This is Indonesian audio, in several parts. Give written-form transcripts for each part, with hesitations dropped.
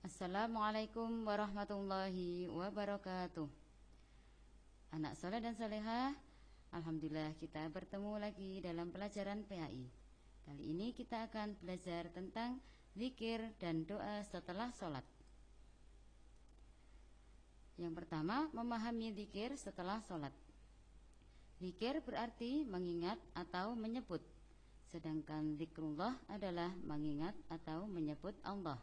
Assalamualaikum warahmatullahi wabarakatuh. Anak soleh dan solehah, alhamdulillah kita bertemu lagi dalam pelajaran PAI. Kali ini kita akan belajar tentang zikir dan doa setelah sholat. Yang pertama, memahami zikir setelah sholat. Zikir berarti mengingat atau menyebut, sedangkan zikrullah adalah mengingat atau menyebut Allah.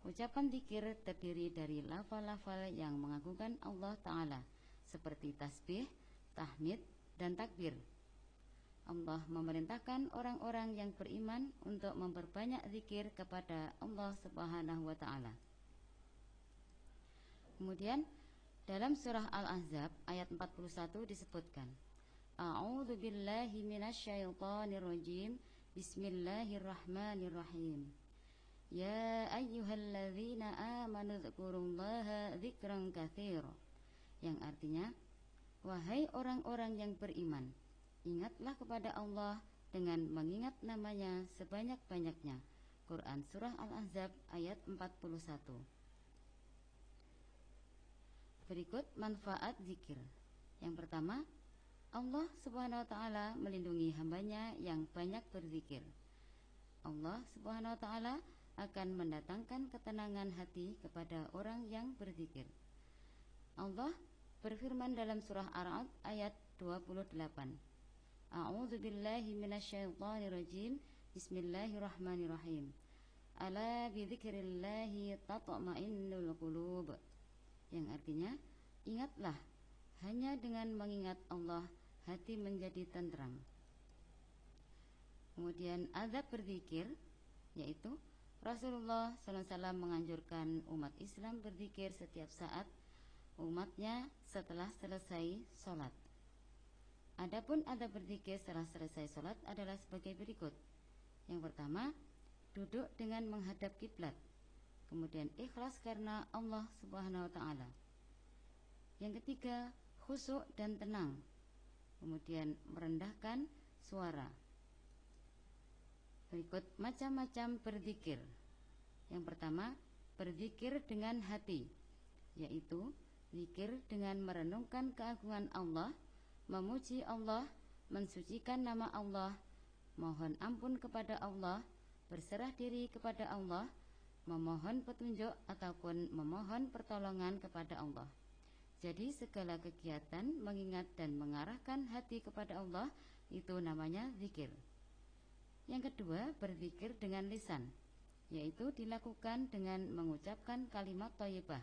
Ucapan zikir terdiri dari lafal-lafal yang mengagungkan Allah Ta'ala, seperti tasbih, tahmid, dan takbir. Allah memerintahkan orang-orang yang beriman untuk memperbanyak zikir kepada Allah Subhanahu wa Ta'ala. Kemudian dalam surah Al-Ahzab ayat 41 disebutkan, A'udzu billahi minasyaitonir rajim. Bismillahirrahmanirrahim. Ya ayyuhalladzina amanu dzkurullaha dzikran katsira. Yang artinya, wahai orang-orang yang beriman, ingatlah kepada Allah dengan mengingat namanya sebanyak-banyaknya. Quran surah Al-Ahzab ayat 41. Berikut manfaat zikir. Yang pertama, Allah Subhanahu wa Ta'ala melindungi hambanya yang banyak berzikir. Allah Subhanahu wa Ta'ala akan mendatangkan ketenangan hati kepada orang yang berzikir. Allah berfirman dalam surah Ar-Ra'd ayat 28. A'udzu billahi minasyaitonir rajim. Bismillahirrahmanirrahim. Ala bidzikrillahi tatma'innul qulub. Yang artinya, ingatlah, hanya dengan mengingat Allah hati menjadi tentram. Kemudian adab berzikir, yaitu Rasulullah SAW menganjurkan umat Islam berzikir setiap saat umatnya setelah selesai sholat. Adapun adab berzikir setelah selesai sholat adalah sebagai berikut. Yang pertama, duduk dengan menghadap kiblat. Kemudian ikhlas karena Allah Subhanahu wa Ta'ala. Yang ketiga, khusyuk dan tenang. Kemudian merendahkan suara. Berikut macam-macam berzikir. Yang pertama, berzikir dengan hati, yaitu zikir dengan merenungkan keagungan Allah, memuji Allah, mensucikan nama Allah, mohon ampun kepada Allah, berserah diri kepada Allah, memohon petunjuk ataupun memohon pertolongan kepada Allah. Jadi segala kegiatan mengingat dan mengarahkan hati kepada Allah itu namanya zikir. Yang kedua, berzikir dengan lisan, yaitu dilakukan dengan mengucapkan kalimat thayyibah.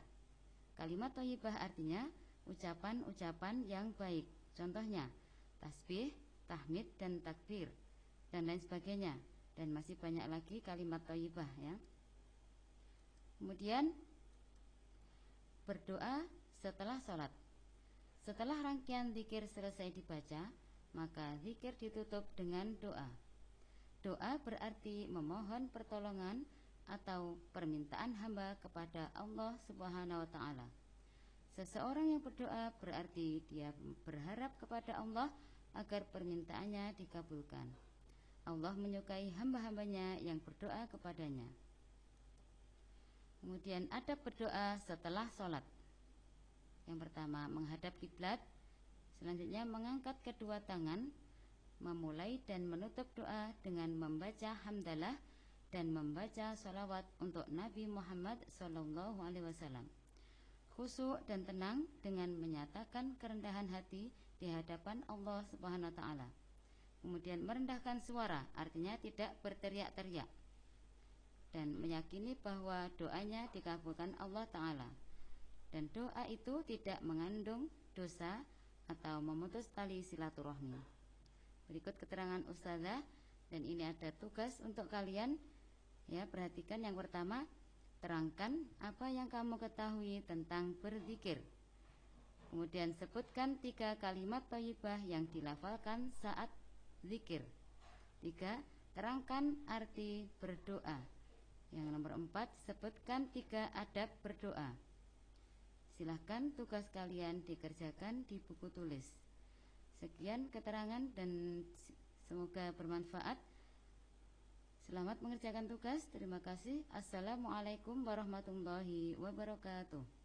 Kalimat thayyibah artinya ucapan-ucapan yang baik. Contohnya, tasbih, tahmid, dan takbir, dan lain sebagainya. Dan masih banyak lagi kalimat thayyibah ya. Kemudian berdoa setelah sholat. Setelah rangkaian zikir selesai dibaca, maka zikir ditutup dengan doa. Doa berarti memohon pertolongan atau permintaan hamba kepada Allah Subhanahu wa Ta'ala. Seseorang yang berdoa berarti dia berharap kepada Allah agar permintaannya dikabulkan. Allah menyukai hamba-hambanya yang berdoa kepadanya. Kemudian adab berdoa setelah sholat. Yang pertama, menghadap kiblat. Selanjutnya mengangkat kedua tangan, memulai dan menutup doa dengan membaca hamdalah dan membaca sholawat untuk Nabi Muhammad SAW. Khusyuk dan tenang dengan menyatakan kerendahan hati di hadapan Allah Subhanahu wa Ta'ala. Kemudian merendahkan suara, artinya tidak berteriak-teriak, dan meyakini bahwa doanya dikabulkan Allah Ta'ala. Dan doa itu tidak mengandung dosa atau memutus tali silaturahmi. Berikut keterangan Ustazah, dan ini ada tugas untuk kalian ya. Perhatikan yang pertama, terangkan apa yang kamu ketahui tentang berzikir. Kemudian sebutkan 3 kalimat thayyibah yang dilafalkan saat zikir. 3. Terangkan arti berdoa. Yang nomor 4, sebutkan 3 adab berdoa. Silahkan tugas kalian dikerjakan di buku tulis. Sekian keterangan dan semoga bermanfaat. Selamat mengerjakan tugas. Terima kasih. Assalamualaikum warahmatullahi wabarakatuh.